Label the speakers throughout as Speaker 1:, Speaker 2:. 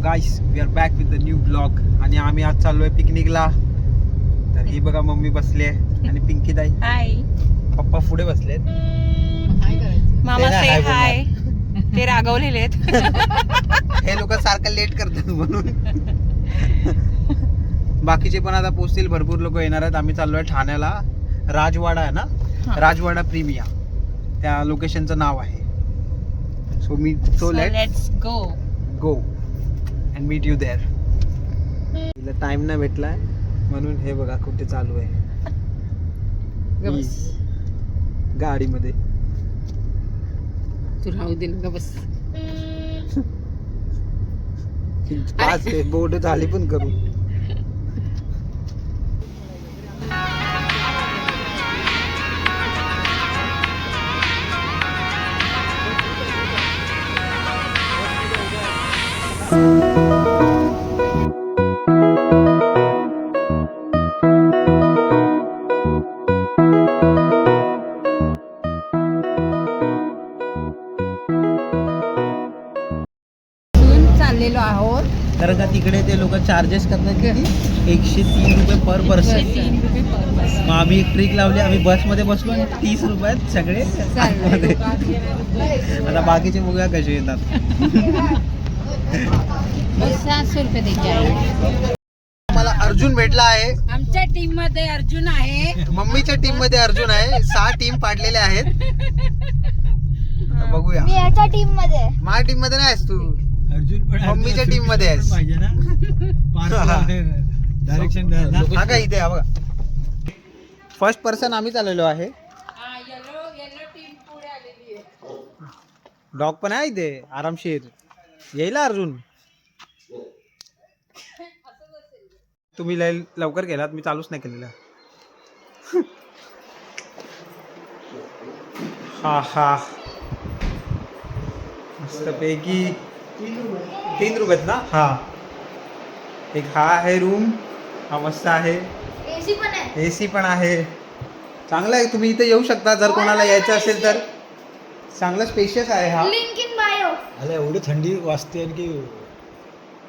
Speaker 1: Guys we are back with the new blog आणि आम्ही आज चाललोय पिकनिकला. तर ही बघा मम्मी बसली आहे आणि पिंकी ताई
Speaker 2: हाय
Speaker 1: पप्पा पुढे बसलेत.
Speaker 2: मामा
Speaker 1: ते
Speaker 2: से
Speaker 1: नाही
Speaker 2: हाय. ते रागवलेले आहेत.
Speaker 1: हे लोक सारखं लेट करतात म्हणून. बाकीचे पण आता पोहोचतील, भरपूर लोक येणार आहेत. आम्ही चाललोय ठाण्याला. राजवाडा आहे ना, राजवाडा प्रीमिया त्या लोकेशनचं नाव आहे. So
Speaker 2: let's go
Speaker 1: go and meet you there. तिला टाइम नाही भेटलाय म्हणून हे बघा कुठे चालू आहे गाडीमध्ये.
Speaker 2: तू राहू दे ना बस.
Speaker 1: पाच बोर्ड झाली पण करू.
Speaker 2: चाललेलो आहोत.
Speaker 1: तर का तिकडे ते लोक चार्जेस करतात किती, 103 रुपये पर पर्सन.
Speaker 2: 3 रुपये पर बस.
Speaker 1: मग आम्ही एक ट्रिक लावली, आम्ही बसमध्ये बसलो आणि 30 रुपयात सगळे आतमध्ये. आता बाकीचे बघूया कसे येतात.
Speaker 2: 700 रुपये द्यायचे.
Speaker 1: मला अर्जुन भेटला आहे.
Speaker 2: आमच्या टीम मध्ये अर्जुन आहे.
Speaker 1: मम्मीच्या टीम मध्ये अर्जुन आहे. 6 टीम पाडलेल्या आहेत. बघूया.
Speaker 3: मी याच्या टीम मध्ये.
Speaker 1: माझ्या टीम मध्ये नाही आहेस तू,
Speaker 4: अर्जुन पण
Speaker 1: मम्मीच्या टीम मध्ये आहेस.
Speaker 4: पाहिजे ना. डायरेक्शन
Speaker 1: हा का इथे हा बघा. फर्स्ट पर्सन आम्ही चाललेलो आहे.
Speaker 2: येलो टीम पुढे आलेली आहे.
Speaker 1: डॉग पण आहे इथे आरामशीर. येईल अर्जुन. तुम्ही लवकर गेलात, मी चालूच नाही केलेलं. हा हा मस्तपैकी 3 रुपयात ना. हा एक हा आहे रूम. हा मस्त आहे.
Speaker 3: एसी पण आहे.
Speaker 1: एसी पण आहे. चांगलं आहे. तुम्ही इथे येऊ शकता जर कोणाला यायचं असेल तर. चांगलं स्पेशियस आहे हा.
Speaker 3: Link in bio.
Speaker 4: अरे एवढी थंडी वाजते की.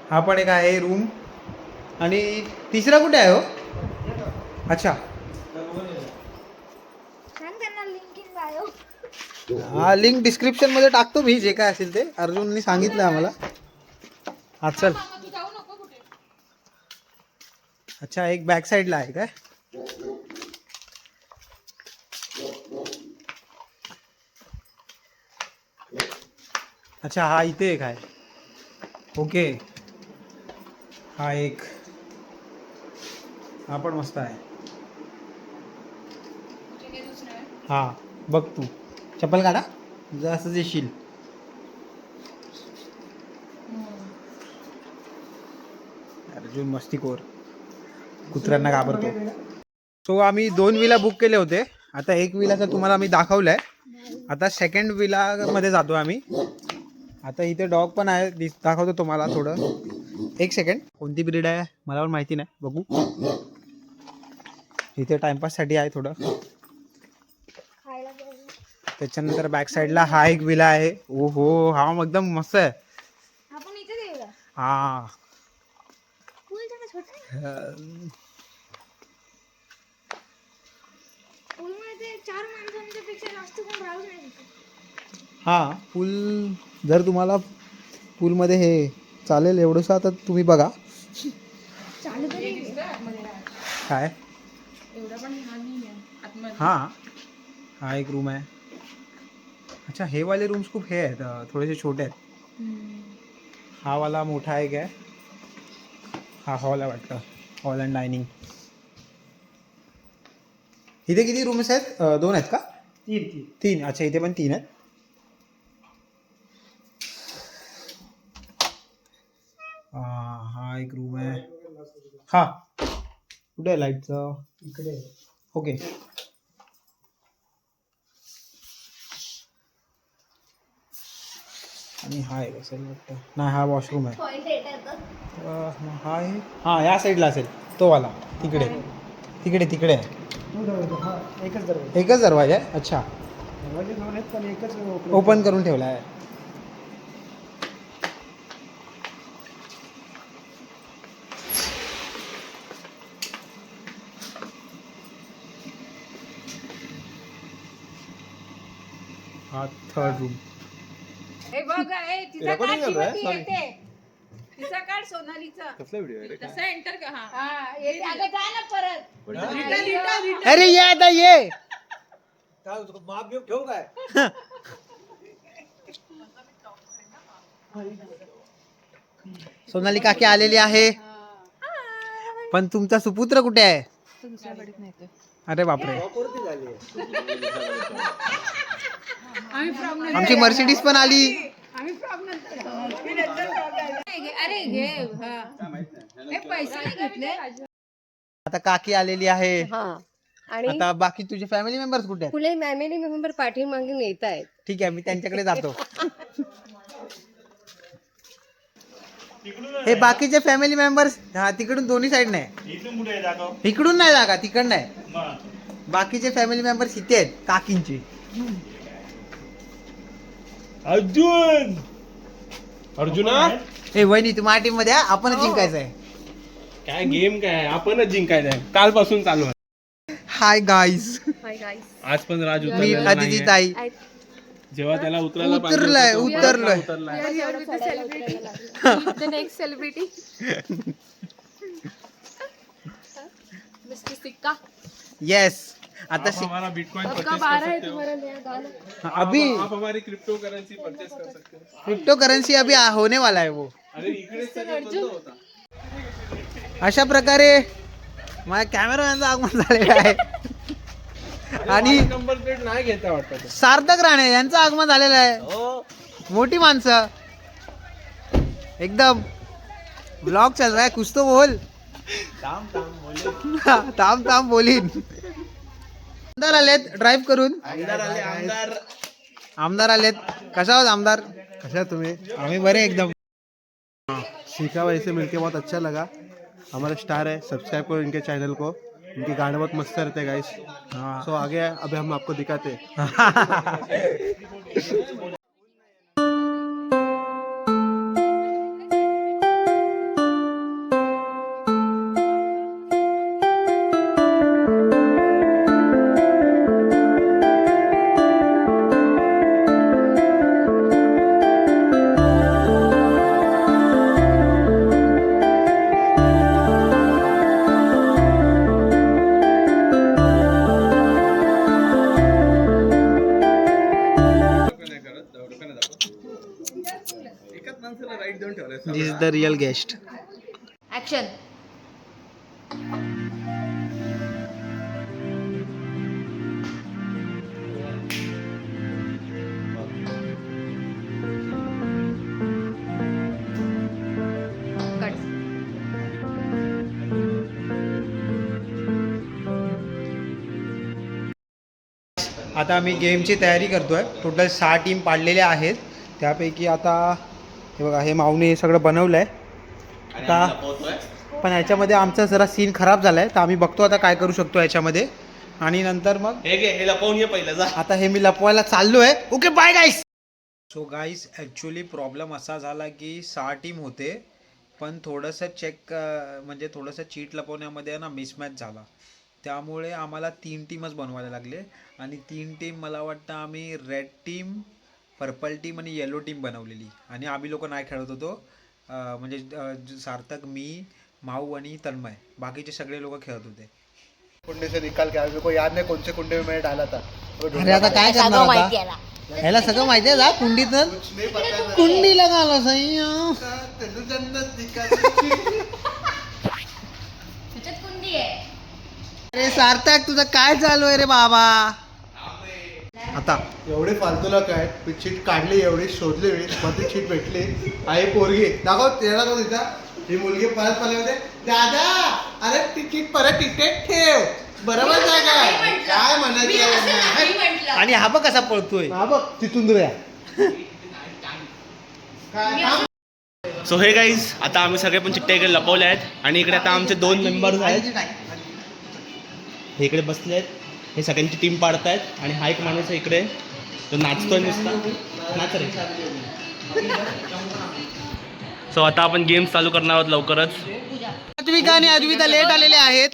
Speaker 1: हा पण एक आहे रूम. आणि तिसरा कुठे आहे हो? अच्छा
Speaker 3: सांग त्यांना लिंक इन बायो.
Speaker 1: हा लिंक डिस्क्रिप्शन मध्ये टाकतो मी, जे काय असेल ते. अर्जुननी सांगितलं आम्हाला. हा चल. अच्छा एक बॅक साईडला आहे काय? अच्छा हा इथे एक आहे. ओके हा एक. हा पण मस्त आहे. हा बघ तू चप्पल काढा जसं येशील. अर्जुन मस्तीखोर, कुत्र्यांना घाबरतो. सो आम्ही 2 विला बुक केले होते. आता एक विलाचं तुम्हाला आम्ही दाखवलंय. आता सेकंड विला मध्ये जातो आम्ही. आता इथे डॉग पण आहे, दाखवतो तुम्हाला थोडं. एक सेकंड. कोणती ब्रीड आहे मला पण माहिती नाही, बघू. इथे टाइमपाससाठी आहे थोडं. त्याच्यानंतर बॅक साईडला हा एक विला आहे. ओहो हा एकदम मस्त आहे.
Speaker 3: आपण इथे देऊया.
Speaker 1: हा
Speaker 3: पूल जरा छोटा आहे. पूल मध्ये 4 माणसांच्या पेक्षा जास्त कोण राहू नाही शकत.
Speaker 1: हा पूल जर तुम्हाला पूलमध्ये हे चालेल एवढंसं, आता तुम्ही बघा.
Speaker 3: चालू तरी
Speaker 1: काय
Speaker 2: एवढा पण लहान नाही आहे.
Speaker 1: हा हा एक रूम आहे. अच्छा हे वाले रूम्स खूप हे आहेत, थोडेसे छोटे आहेत. हा वाला मोठा एक आहे. हा हॉल आहे वाटतं, हॉल अँड डायनिंग. इथे किती रूम्स आहेत? 2 आहेत का? 3. अच्छा इथे पण 3 आहेत. हा एक रूम आहे. हा कुठे आहे लाईटचं?
Speaker 4: इकडे.
Speaker 1: ओके आणि हा एक असेल वाटतं. नाही हा वॉशरूम आहे.
Speaker 3: पॉइंट येतात.
Speaker 1: हा आहे. हा या साईडला असेल तो वाला. तिकडे तिकडे तिकडे आहे.
Speaker 4: एकच दरवाजा.
Speaker 1: एकच दरवाजा आहे. अच्छा
Speaker 4: दरवाजे 2 आहेत पण एकच
Speaker 1: ओपन करून ठेवला आहे. हा थर्ड रूम.
Speaker 2: हे बघ हे तिचा
Speaker 1: Recording
Speaker 2: काढ
Speaker 1: चालू आहे?
Speaker 2: ती
Speaker 1: Sorry.
Speaker 2: येते. तिचा काढ सोनालीचा.
Speaker 1: कसला व्हिडिओ आहे रे?
Speaker 2: तसा एंटर का हा येते अगं जा ना परत.
Speaker 1: अरे ये आता ये.
Speaker 4: काय होतं माप बिप ठेवू काय?
Speaker 1: सोनाली काकी आलेली आहे. पण तुमचा सुपुत्र कुठे आहे? अरे बापरे.
Speaker 4: वापरती झाली.
Speaker 1: आमची मर्सिडीज पण आली.
Speaker 2: अरे घे हा. हे पैसे नाही घेतले.
Speaker 1: आता काकी आलेली आहे.
Speaker 5: हा आणि
Speaker 1: आता बाकी तुझे फॅमिली मेंबर्स कुठे आहेत?
Speaker 5: फुले फॅमिली मेंबर पाठीमागे येत आहेत.
Speaker 1: ठीक आहे, मी त्यांच्याकडे जातो. हे बाकीचे फॅमिली मेंबर्स हा तिकडून दोन्ही साइड नाही. इकडून नाही जागा, तिकडं नाही. बाकीचे फॅमिली मेंबर्स इथे आहेत काकींची.
Speaker 6: अर्जुना
Speaker 1: हे वहिनी तू माझ्या टीम मध्ये आहे, आपणच जिंकायचं आहे.
Speaker 6: काय गेम काय आपणच जिंकायचं आहे. कालपासून चालू आहे.
Speaker 1: Hi guys,
Speaker 5: hi guys.
Speaker 6: आज पण राज
Speaker 1: मी
Speaker 6: उतरलेला
Speaker 1: अदिती
Speaker 6: नाहीये.
Speaker 1: ताई.
Speaker 6: जेव्हा त्याला उतरायला पाहिजे
Speaker 1: उतरलाय
Speaker 6: होतं, तेव्हा
Speaker 1: उतरलोय.
Speaker 6: उतरलाय.
Speaker 5: द नेक्स्ट सेलिब्रिटी मिस्टर सिक्का.
Speaker 1: येस. आता
Speaker 6: आप हमारा बिटकॉइन
Speaker 5: आपका
Speaker 6: परचेस
Speaker 5: 12
Speaker 6: कर
Speaker 5: है
Speaker 6: सकते हो.
Speaker 5: तुम्हारा नया गाना.
Speaker 1: अभी
Speaker 6: आप हमारी क्रिप्टो करेंसी परचेस कर सकते हो.
Speaker 1: क्रिप्टो करेंसी अभी होने वाला है वो.
Speaker 6: अरे इकडेच सगळं बंद होता.
Speaker 1: अशा प्रकारे माझ्या कॅमेरामॅनचं आगमन झालेलं आहे. आणि
Speaker 6: नंबर प्लेट नाही घेता वाटतं.
Speaker 1: सार्थक राणे यांचं आगमन झालेलं आहे. मोठी माणसं एकदम. ब्लॉग चल रहा है, कुछ तो बोल. थांब थांब बोलीन. आमदार आलेत ड्राईव्ह करून. आमदार आलेत. कशा आहोत आमदार?
Speaker 4: कशा तुम्ही?
Speaker 1: आम्ही बरे एकदम.
Speaker 4: शिखा भाई से मिलके बहुत अच्छा लगा. हमारे स्टार है, सब्सक्राइब करो इनके चैनल को. इनके गाने बहुत मस्त रहते हैं गाइस.
Speaker 1: हाँ.
Speaker 4: सो आगे अभी हम आपको दिखाते हैं.
Speaker 1: This is the real guest.
Speaker 5: Action. Cut.
Speaker 1: आता आम्ही गेमची तयारी करतोय. टोटल 6 टीम पाडलेल्या आहेत. त्यापैकी आता हे बघा, हे माऊने सगळं बनवलंय. आता पण ह्याच्यामध्ये आमचा जरा सीन खराब झालाय, तर आम्ही बघतो आता काय करू शकतो ह्याच्यामध्ये. आणि नंतर मग
Speaker 6: हे लपवून ये पहिलं जा.
Speaker 1: आता हे मी लपवायला चाललोय. ओके बाय गाईस. सो गाईस ॲक्च्युली प्रॉब्लेम असा झाला की 6 टीम होते, पण थोडंसं चेक म्हणजे थोडंसं चीट लपवण्यामध्ये ना मिसमॅच झाला. त्यामुळे आम्हाला 3 टीमच बनवायला लागले. आणि 3 टीम मला वाटतं आम्ही रेड टीम, पर्पल टीम आणि येलो टीम बनवलेली. आणि आम्ही लोक नाही खेळत होतो. म्हणजे सार्थक, मी, माऊ आणि तन्मय, बाकीचे सगळे लोक खेळत होते.
Speaker 4: कुंडे से निकाल के मेरे को याद नहीं कौन से कुंडे में मैंने डाला था.
Speaker 1: अरे आता काय करणार आता? ह्याला सगळं माहिती आहे का कुंडीतून? कुंडी लगाला सही. अरे सार्थक तुझं काय चालू आहे रे बाबा? आता
Speaker 4: एवढे फालतूला काय चीट काढली, एवढी शोधली, मध्ये चीट भेटली. आहे पोरगी दाखव त्याला तो तिचा. ही मुलगी परत पाले होते. दादा अरे ती चीट परत तिथे ठेव. बरोबर काय काय म्हणायचं?
Speaker 1: आणि हा बघ कसा पळतोय.
Speaker 4: हा बघ तिथून रे.
Speaker 6: सो हे गाईज, आता आम्ही सगळे पण चिट्टे इकडे लपवले आहेत. आणि इकडे आता आमचे 2 मेंबर्स आहेत. हे इकडे बसले आहेत. हे सगळ्यांची टीम पाडतायत. आणि हा एक माणूस आहे इकडे, तो नाचतोय नुसता. नाच रे. सो आता आपण गेम्स चालू करणार आहोत लवकरच.
Speaker 1: अद्विका आणि अद्विता लेट आलेले आहेत.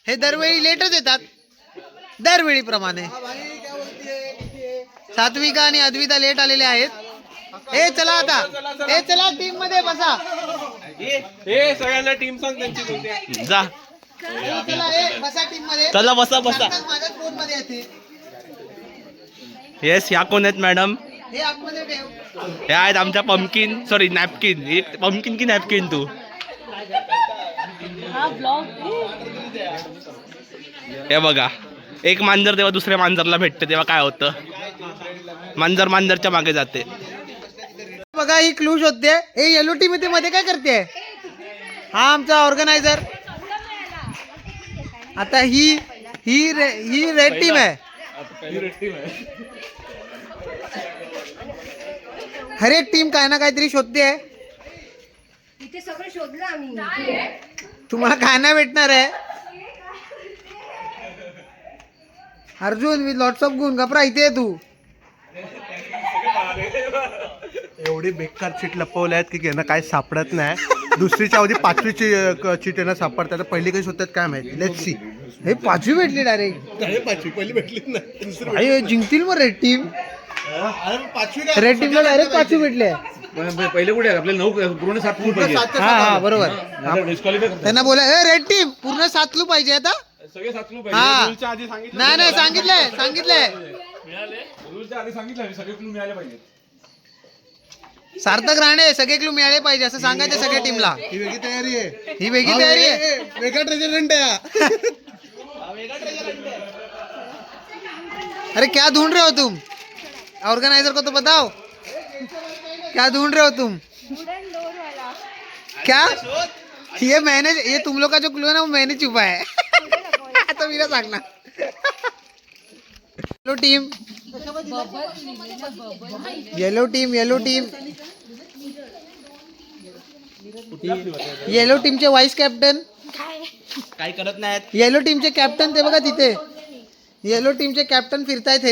Speaker 1: हे दरवेळी लेटच येतात, दरवेळी प्रमाणे. सात्विका आणि अद्विता लेट आलेले आहेत. ए चला आता, ए चला टीम मध्ये बसा.
Speaker 6: सगळ्यांना टीम सांग त्यांची. जा
Speaker 1: चला ए बसा टीम मध्ये.
Speaker 6: चला बसा बसा.
Speaker 1: माझ्याच फोन मध्ये येते.
Speaker 6: येस, ह्या कोण आहेत मॅडम?
Speaker 1: हे आतमध्ये ठेव.
Speaker 6: हे आहेत आमच्या पंपकिन, सॉरी नॅपकिन. पंपकिन की नॅपकिन तू? हे बघा, एक मांजर तेव्हा दुसऱ्या मांजरला भेटते तेव्हा काय होतं, मांजर मांजरच्या मागे जाते.
Speaker 1: बघा ही क्लू शोधते. हे येलो टीम इथे मध्ये काय करते? हा आमचा ऑर्गनायझर. आता ही रेड टीम आहे. हर एक टीम काय ना काहीतरी शोधते आहे.
Speaker 2: इथे सगळं शोधलं आम्ही.
Speaker 1: तुम्हाला काय नाही भेटणार आहे. अर्जुन विथ लॉट्स ऑफ गुण घबरा इथे आहे तू.
Speaker 4: एवढी बेकार चीट लपवल्या आहेत की यांना काय सापडत नाही. दुसरीच्या अवधी 5वीची चीट यांना सापडतात. पहिली काही शोधतात काय माहिती. Let's see.
Speaker 1: हे 5वी भेटली डायरेक्ट.
Speaker 4: 5वी पहिली भेटलीच नाही. दुसरी
Speaker 1: भाई जिंकतील मग रेड टीम.
Speaker 4: अरे 5वी
Speaker 1: रेड टीमला डायरेक्ट 5वी भेटले.
Speaker 7: पहिले कुठे आपल्याला 9 पूर्ण 7 क्लू पाहिजे.
Speaker 1: हा बरोबर.
Speaker 7: डिस्क्वालिफाय करतात.
Speaker 1: त्यांना बोला रेड टीम पूर्ण 7 क्लू पाहिजे आता.
Speaker 7: सगळे 7 क्लू
Speaker 1: हा
Speaker 7: पाहिजे.
Speaker 1: नाही सांगितलंय.
Speaker 7: मिळाले रूलच्या आधी सांगितलं सगळे क्लू मिळाले पाहिजे.
Speaker 1: सार्थक राणे सगळे क्लू मिळाले पाहिजे असं सांगायचं सगळ्या टीमला.
Speaker 4: ही वेगळी तयारी आहे.
Speaker 1: ही वेगळी तयारी आहे.
Speaker 4: वेगळा ट्रेजर हंट आहे हा.
Speaker 1: अरे क्या ढूंढ रहे हो तुम? ऑर्गेनाइजर को तो बताओ क्या ढूंढ रहे हो तुम? क्या ये तुम लोग का जो क्लू है ना वो मैंने छुपा है. आता मी सांगणार. येलो टीम येलो टीमचे वाईस कॅप्टन
Speaker 6: काय करत नाहीत.
Speaker 1: येलो टीमचे कॅप्टन ते बघा तिथे. येलो टीमचे कॅप्टन फिरतायत.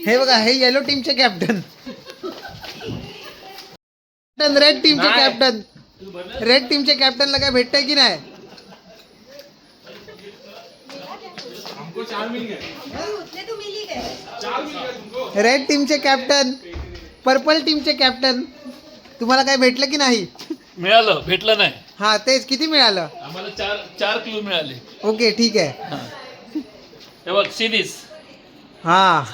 Speaker 1: हे बघा हे येलो टीमचे कॅप्टन. रेड टीमचे कॅप्टन. रेड टीमचे कॅप्टनला काय भेटतंय की नाही? रेड टीमचे कॅप्टन, पर्पल टीमचे कॅप्टन तुम्हाला काय भेटलं की नाही?
Speaker 7: मिळालं, भेटलं नाही.
Speaker 1: हा तेच. किती मिळालं?
Speaker 7: आम्हाला 4 क्लू मिळाले.
Speaker 1: ओके ठीक आहे.
Speaker 7: हे बघ सिरीज.
Speaker 1: हा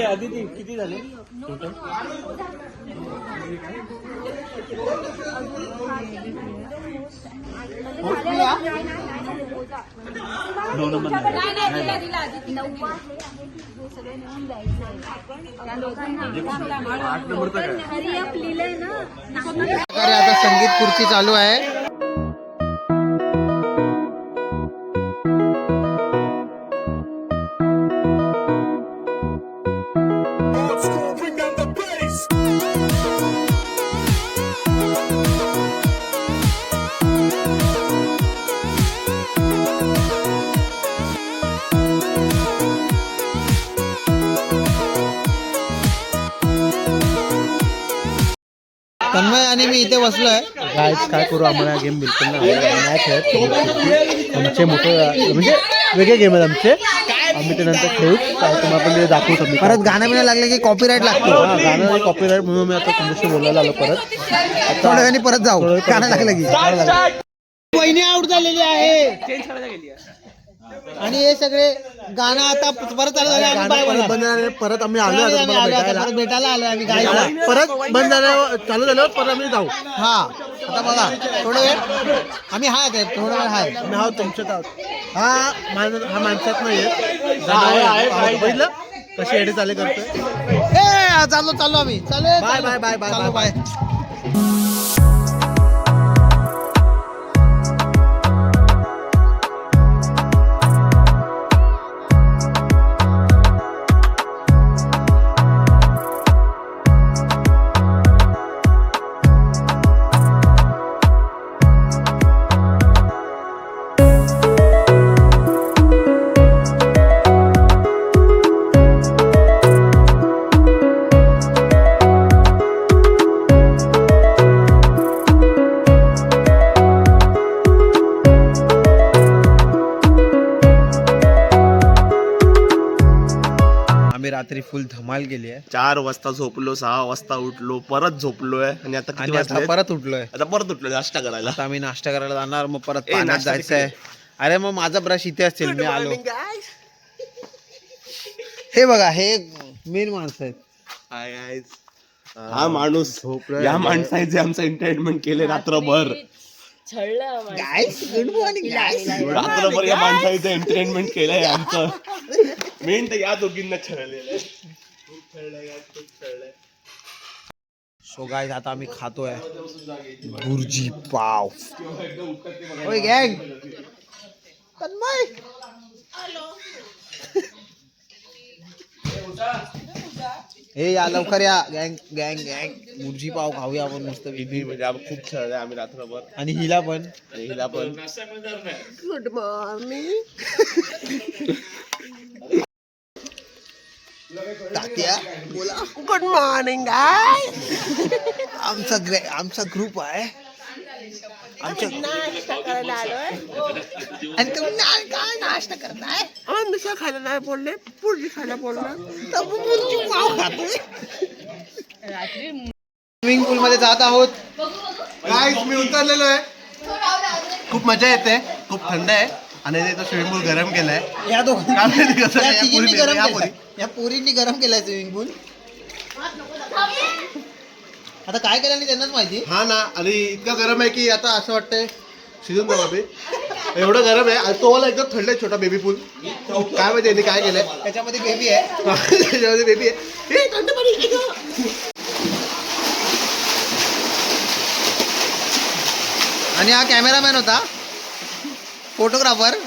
Speaker 6: आधी किती झाले?
Speaker 1: आता संगीत खुर्ची चालू आहे. तन्मय आणि मी इथे बसलोय.
Speaker 4: काय करू, आम्हाला गेम बिलकुल नाही. मॅच आहेत आमचे मोठे म्हणजे वेगळे गेम आहेत आमचे. आम्ही ते नंतर खेळू. काय तुम्हाला पण ते दाखवू शकतो.
Speaker 1: परत गाणं बिणं लागलं की कॉपीराईट लागतो.
Speaker 4: हा गाणं कॉपीराईट म्हणून मी आता तुमच्याशी बोलायला आलो परत.
Speaker 1: थोड्या वेळाने परत जाऊ. गाणं लागलं की. वहिनी आउट झालेली आहे आणि हे सगळे गाणं आता परत चालू झालं. आम्ही बाय
Speaker 4: परत बंद झाल्यावर परत आम्ही आलो आता तुम्हाला भेटायला.
Speaker 1: परत भेटायला आलोय आम्ही गायला.
Speaker 4: परत बंद झाल्यावर चालू झाल्यावर परत आम्ही जाऊ.
Speaker 1: हा आता बघा थोडं वेळ आम्ही हाय थोडं वेळ हाय.
Speaker 4: आम्ही आहोत तुमच्यात आहोत. हा माणसात नाहीये. बघितलं कशी एडी चाले करतोय.
Speaker 1: चाललो आम्ही. चालू
Speaker 4: bye bye bye bye
Speaker 1: bye. रात्री फुल धमाल केली आहे
Speaker 6: 4 वाजता झोपलो, 6 वाजता उठलो, परत झोपलोय आणि आता किती
Speaker 1: आणि आता
Speaker 6: वाजले?
Speaker 1: परत उठलोय.
Speaker 6: आता परत उठलो नाश्ता करायला.
Speaker 1: आता आम्ही नाश्ता करायला जाणार, मग परत
Speaker 6: ए,
Speaker 1: पाण्यात
Speaker 6: नाश्ता
Speaker 1: जायचं आहे. अरे मग माझा ब्रश इथे असतील, मी आलो. हे बघा, हे मेन माणसं आहेत.
Speaker 6: Hi guys. हा माणूस या माणसाचे आमचं एंटरटेनमेंट केले रात्रभर.
Speaker 1: Good morning.
Speaker 6: रात्रभर या माणसाचं एंटरटेनमेंट केलंय आमचं. मेन तर या दोघींना छळलेलं आहे. खूप छळलंय guys, खूप छळलंय.
Speaker 1: सो गाईज आता आम्ही खातोय बुर्जी पाव. ओय गँग, तन्मय हे या लवकर या. गँग गँग गँग बुर्जी पाव खाऊया आपण मस्त.
Speaker 6: हिने म्हणजे आम्ही खूप छळलंय आम्ही रात्रभर.
Speaker 1: आणि हिला पण.
Speaker 6: आणि हिला पण. Good morning.
Speaker 1: तात्या बोला.
Speaker 6: गुड मॉर्निंग
Speaker 1: आमचा ग्रुप आहे. आमच्या आणि तुम्ही काय नाश्ता करताय?
Speaker 6: मिसळ खायला नाही बोलले, पुरजी खायला बोलला.
Speaker 1: बुर्जी पाव खातोय. स्विमिंग पूल मध्ये जात आहोत.
Speaker 4: गाईस मी उतरलेलो आहे. खूप मजा येते, खूप थंड आहे आणि तो स्विमिंग पूल गरम केलाय.
Speaker 1: या दोघांनी
Speaker 4: काय माहिती कसं
Speaker 1: या
Speaker 4: आहे, या
Speaker 1: तिघींनी
Speaker 4: पोरी-
Speaker 1: गरम
Speaker 4: या
Speaker 1: केलाय. या पोरींनी गरम केलाय स्विमिंग पूल. आता काय केलं नाही त्यांनाच माहिती.
Speaker 4: हा ना, आणि इतकं गरम आहे की आता असं वाटतंय शिजून जाऊ बे. एवढं गरम आहे आणि तो वाला एकदम थंड आहे छोटा बेबी पूल. काय माहिती यांनी काय केलंय.
Speaker 1: त्याच्यामध्ये बेबी आहे.
Speaker 4: त्याच्यामध्ये बेबी आहे. ए, थंड पाणी आहे गं.
Speaker 1: आणि हा कॅमेरामॅन होता, फोटोग्राफर.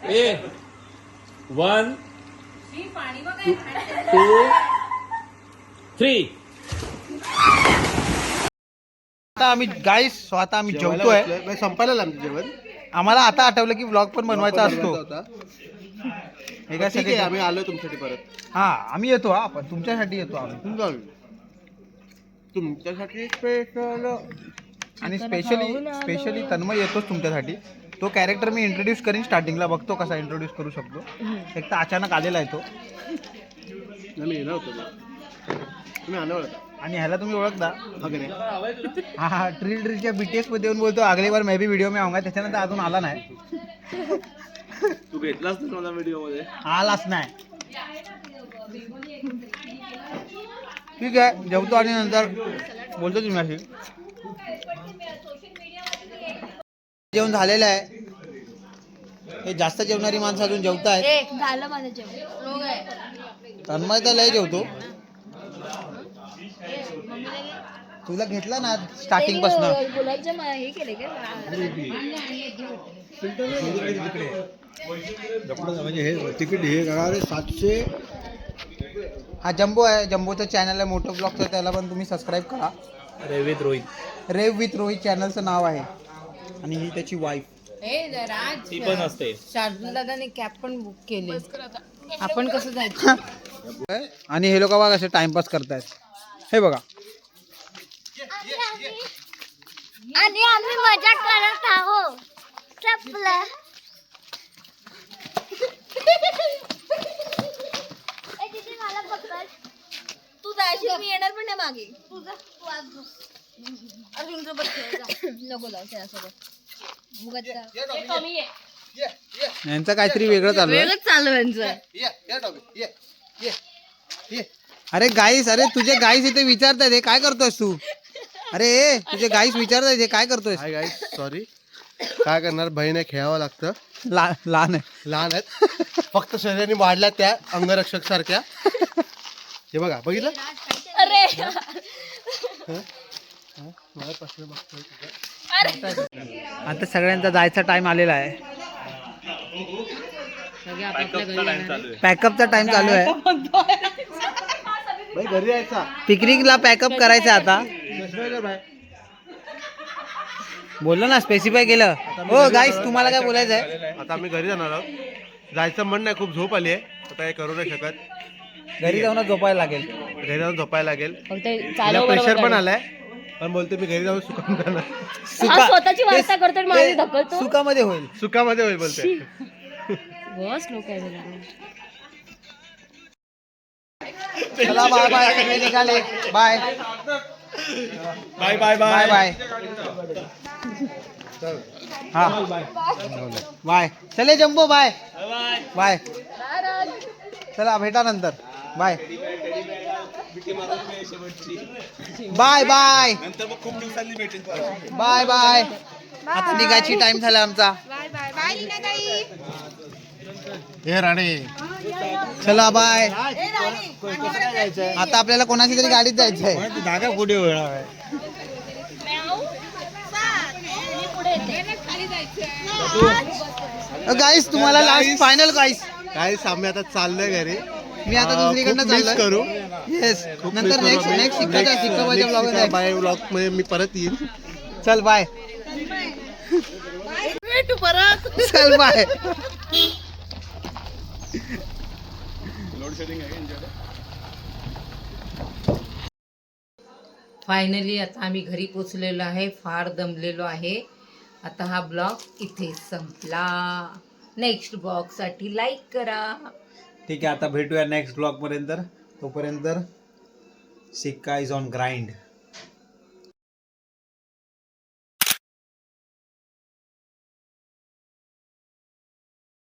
Speaker 7: ए 1 2 3.
Speaker 1: आता आम्ही गाईस आता आम्ही जेवतोय.
Speaker 4: जेवायला संपायला आमचं जेवण.
Speaker 1: आम्हाला आता आठवलं की व्लॉग पण बनवायचा असतो.
Speaker 4: होता.
Speaker 1: हे काय
Speaker 4: ठीक आहे,
Speaker 1: सगळे
Speaker 4: आम्ही आलोय तुमच्यासाठी परत.
Speaker 1: हा आम्ही येतो. हा पण तुमच्यासाठी येतो आम्ही.
Speaker 4: तुमच्यासाठी स्पेशल.
Speaker 1: आणि स्पेशली तन्मय येतोच तुमच्यासाठी. तो कॅरेक्टर मी इंट्रोड्यूस करीन स्टार्टिंगला, बघतो कसा इंट्रोड्यूस करू शकतो. एक तर अचानक आलेला आहे तो.
Speaker 4: मी येणार होतो. तुम्ही आला होता.
Speaker 1: आणि ह्याला तुम्ही ओळखता.
Speaker 4: वगैरे
Speaker 1: हा ट्रिलच्या बीटीएस मध्ये येऊन बोलतो अगली बार मैं भी व्हिडिओ में आऊंगा. त्याच्यानंतर अजून आला नाही.
Speaker 6: तू भेटलास ना मला व्हिडिओ मध्ये.
Speaker 1: आलाच नाही. ठीक आहे, जेवतो आणि नंतर बोलतो तुम्ही. जेवण झालेलं आहे. हे जास्त जेवणारी माणसं अजून जेवतायत.
Speaker 3: झालं माझं जेवण.
Speaker 1: तन्मय तर लय जेवतो. तुला घेतला ना स्टार्टिंग पासून.
Speaker 3: गुलाबजाम हे केले का?
Speaker 4: म्हणजे हे तिकीट हे 700.
Speaker 1: हा जम्बो आहे. जम्बोचं चॅनल आहे मोठं ब्लॉगचं, त्याला पण तुम्ही सबस्क्राईब करा. रेव विथ रोहित चॅनलचं नाव आहे. आणि ही त्याची वाईफ.
Speaker 2: ती पण असते. शार्दूल दादाने कॅब पण बुक केली. आपण कसं जायचं?
Speaker 1: आणि हे लोक बघा कसे टाइमपास करतायत. हे बघा.
Speaker 3: आणि आम्ही मजा करत आहोत. चपला मला पकड. तू जायची, मी येणार पण नाही मागे. तुझा तू आज बस. अर्जुन सोबत खेळ जा. नको जाऊ त्यासोबत. कमी आहे.
Speaker 1: यांचं काहीतरी वेगळं चालू आहे.
Speaker 2: चालू यांचं.
Speaker 1: अरे गाईस, अरे तुझे गाईस इथे विचारतायत हे काय करतोयस तू. अरे तुझे गाईस विचारतायत हे काय करतोयस.
Speaker 4: Hi guys, sorry. काय करणार, बहीण आहे, खेळावं लागतं.
Speaker 1: लहान आहे.
Speaker 4: लहान आहेत फक्त शरीराने वाढल्या त्या अंगरक्षक सारख्या. हे बघा, बघितलं.
Speaker 1: आता सगळ्यांचा जायचा टाइम आलेला आहे. पॅकअपचा टाइम चालू आहे.
Speaker 4: भाई घरी यायचा.
Speaker 1: पिकनिकला पॅकअप करायचं आता. बोललो ना, स्पेसिफाय केलं. हो गाईस, तुम्हाला काय बोलायचं आहे?
Speaker 4: आता आम्ही घरी जाणार आहोत. जायचं मन नाही, खूप झोप आली आहे. आता हे करू नाही शकत.
Speaker 1: घरी जाऊनच झोपायला लागेल.
Speaker 4: घरी जाऊन झोपायला लागेल. प्रेशर पण आलाय, पण बोलतो मी घरी जाऊन सुखाम करणार.
Speaker 1: सुखामध्ये होईल.
Speaker 4: सुखामध्ये होईल बोलते.
Speaker 1: चला बाय बाय सगळे निघाले bye
Speaker 6: bye bye
Speaker 1: bye bye हा बाय चले जम्बो बाय बाय चला भेटा नंतर बाय बाय बाय
Speaker 6: नंतर मग खूप दिवसांनी भेटेल
Speaker 1: बाय बाय आता निघायची टाइम झाला आमचा
Speaker 4: हे राणे
Speaker 1: चला बाय आता आपल्याला कोणाची तरी गाडीत जायचंय
Speaker 4: जागा कुठे होणार
Speaker 1: गाईस तुम्हाला लास्ट फायनल गाईस
Speaker 4: काय आम्ही आता चाललोय घरी
Speaker 1: मी आता दुसरीकडनं
Speaker 4: खूप miss
Speaker 1: चाललोय
Speaker 4: करू
Speaker 1: येस नंतर नेक्स्ट सिक्काच्या ब्लॉग
Speaker 4: बाय ब्लॉग मध्ये मी परत येईन
Speaker 1: चल बाय चल बाय
Speaker 2: फायनली आता आम्ही घरी पोचलेलो आहे. फार दमलेलो आहे. आता हा ब्लॉग इथे संपला. नेक्स्ट ब्लॉगसाठी लाईक करा.
Speaker 1: ठीक आहे आता भेटूया नेक्स्ट ब्लॉग पर्यंत. तोपर्यंत सिक्का इज ऑन ग्राइंड.